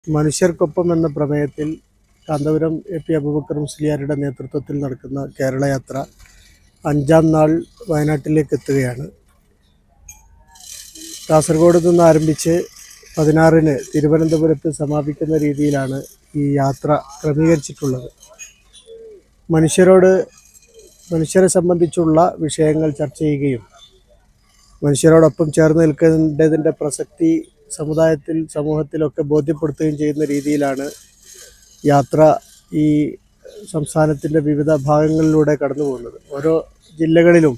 മനുഷ്യർക്കൊപ്പം എന്ന പ്രമേയത്തിൽ കാന്തപുരം എ.പി. അബൂബക്കർ മുസ്ലിയാരുടെ നേതൃത്വത്തിൽ നടക്കുന്ന കേരളയാത്ര 5-ാം നാൾ വയനാട്ടിലേക്ക് എത്തുകയാണ്. കാസർഗോഡ് നിന്ന് ആരംഭിച്ച് 16-ന് തിരുവനന്തപുരത്ത് സമാപിക്കുന്ന രീതിയിലാണ് ഈ യാത്ര ക്രമീകരിച്ചിട്ടുള്ളത്. മനുഷ്യരെ സംബന്ധിച്ചുള്ള വിഷയങ്ങൾ ചർച്ച ചെയ്യുകയും മനുഷ്യരോടൊപ്പം ചേർന്ന് നിൽക്കേണ്ടതിൻ്റെ പ്രസക്തി സമൂഹത്തിലൊക്കെ ബോധ്യപ്പെടുത്തുകയും ചെയ്യുന്ന രീതിയിലാണ് യാത്ര ഈ സംസ്ഥാനത്തിൻ്റെ വിവിധ ഭാഗങ്ങളിലൂടെ കടന്നു പോകുന്നത്. ഓരോ ജില്ലകളിലും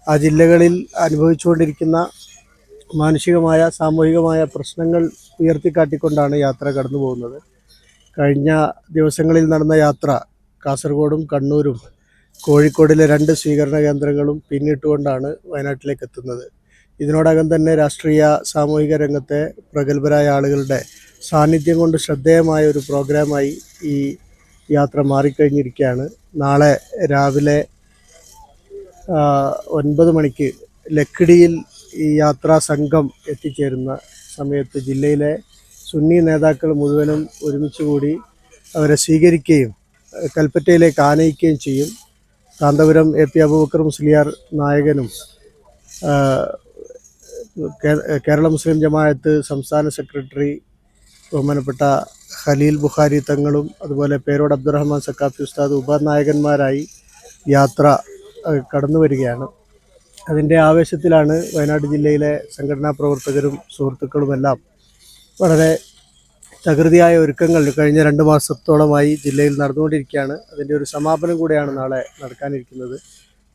ആ ജില്ലകളിൽ അനുഭവിച്ചുകൊണ്ടിരിക്കുന്ന മാനുഷികമായ സാമൂഹികമായ പ്രശ്നങ്ങൾ ഉയർത്തിക്കാട്ടിക്കൊണ്ടാണ് യാത്ര കടന്നു പോകുന്നത്. കഴിഞ്ഞ ദിവസങ്ങളിൽ നടന്ന യാത്ര കാസർഗോഡും കണ്ണൂരും കോഴിക്കോടിലെ 2 സ്വീകരണ കേന്ദ്രങ്ങളും പിന്നിട്ടുകൊണ്ടാണ് വയനാട്ടിലേക്ക് എത്തുന്നത്. ഇതിനോടകം തന്നെ രാഷ്ട്രീയ സാമൂഹിക രംഗത്തെ പ്രഗത്ഭരായ ആളുകളുടെ സാന്നിധ്യം കൊണ്ട് ശ്രദ്ധേയമായ ഒരു പ്രോഗ്രാമായി ഈ യാത്ര മാറിക്കഴിഞ്ഞിരിക്കുകയാണ്. നാളെ രാവിലെ 9 മണിക്ക് ലക്കിടിയിൽ ഈ യാത്രാ സംഘം എത്തിച്ചേരുന്ന സമയത്ത് ജില്ലയിലെ സുന്നി നേതാക്കൾ മുഴുവനും ഒരുമിച്ച് കൂടി അവരെ സ്വീകരിക്കുകയും കൽപ്പറ്റയിലേക്ക് ആനയിക്കുകയും ചെയ്യും. കാന്തപുരം എ.പി. അബൂബക്കർ മുസ്ലിയാർ നായകനും കേരള മുസ്ലിം ജമാഅത്ത് സംസ്ഥാന സെക്രട്ടറി ബഹുമാനപ്പെട്ട ഖലീൽ ബുഖാരി തങ്ങളും അതുപോലെ പേരോട് അബ്ദുറഹ്മാൻ സക്കാഫി ഉസ്താദ് ഉപനായകന്മാരായി യാത്ര കടന്നു വരികയാണ്. അതിൻ്റെ ആവേശത്തിലാണ് വയനാട് ജില്ലയിലെ സംഘടനാ പ്രവർത്തകരും സുഹൃത്തുക്കളുമെല്ലാം. വളരെ തകൃതിയായ ഒരുക്കങ്ങൾ കഴിഞ്ഞ 2 മാസത്തോളമായി ജില്ലയിൽ നടന്നുകൊണ്ടിരിക്കുകയാണ്. അതിൻ്റെ ഒരു സമാപനം കൂടെയാണ് നാളെ നടക്കാനിരിക്കുന്നത്.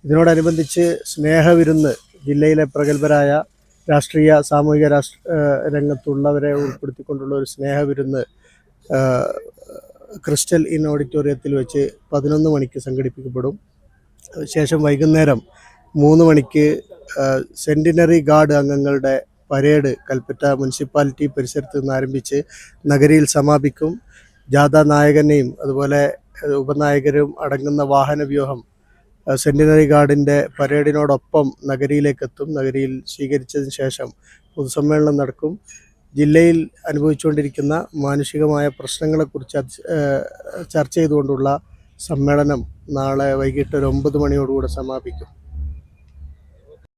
ഇതിനോടനുബന്ധിച്ച് സ്നേഹവിരുന്ന് ജില്ലയിലെ പ്രഗത്ഭരായ രാഷ്ട്രീയ സാമൂഹിക രംഗത്തുള്ളവരെ ഉൾപ്പെടുത്തിക്കൊണ്ടുള്ള ഒരു സ്നേഹവിരുന്ന് ക്രിസ്റ്റൽ ഇൻ ഓഡിറ്റോറിയത്തിൽ വെച്ച് 11 മണിക്ക് സംഘടിപ്പിക്കപ്പെടും. ശേഷം വൈകുന്നേരം 3 മണിക്ക് സെൻറ്റിനറി ഗാർഡ് അംഗങ്ങളുടെ പരേഡ് കൽപ്പറ്റ മുനിസിപ്പാലിറ്റി പരിസരത്ത് നിന്ന് ആരംഭിച്ച് നഗരിയിൽ സമാപിക്കും. ജാഥ നായകനെയും അതുപോലെ ഉപനായകരും അടങ്ങുന്ന വാഹനവ്യൂഹം സെൻറ്റിനറി ഗാർഡിൻ്റെ പരേഡിനോടൊപ്പം നഗരിയിലേക്കെത്തും. നഗരിയിൽ സ്വീകരിച്ചതിന് ശേഷം പൊതുസമ്മേളനം നടക്കും. ജില്ലയിൽ അനുഭവിച്ചുകൊണ്ടിരിക്കുന്ന മാനുഷികമായ പ്രശ്നങ്ങളെക്കുറിച്ച് ചർച്ച ചെയ്തുകൊണ്ടുള്ള സമ്മേളനം നാളെ വൈകിട്ട് ഒരു 9 മണിയോടുകൂടെ സമാപിക്കും.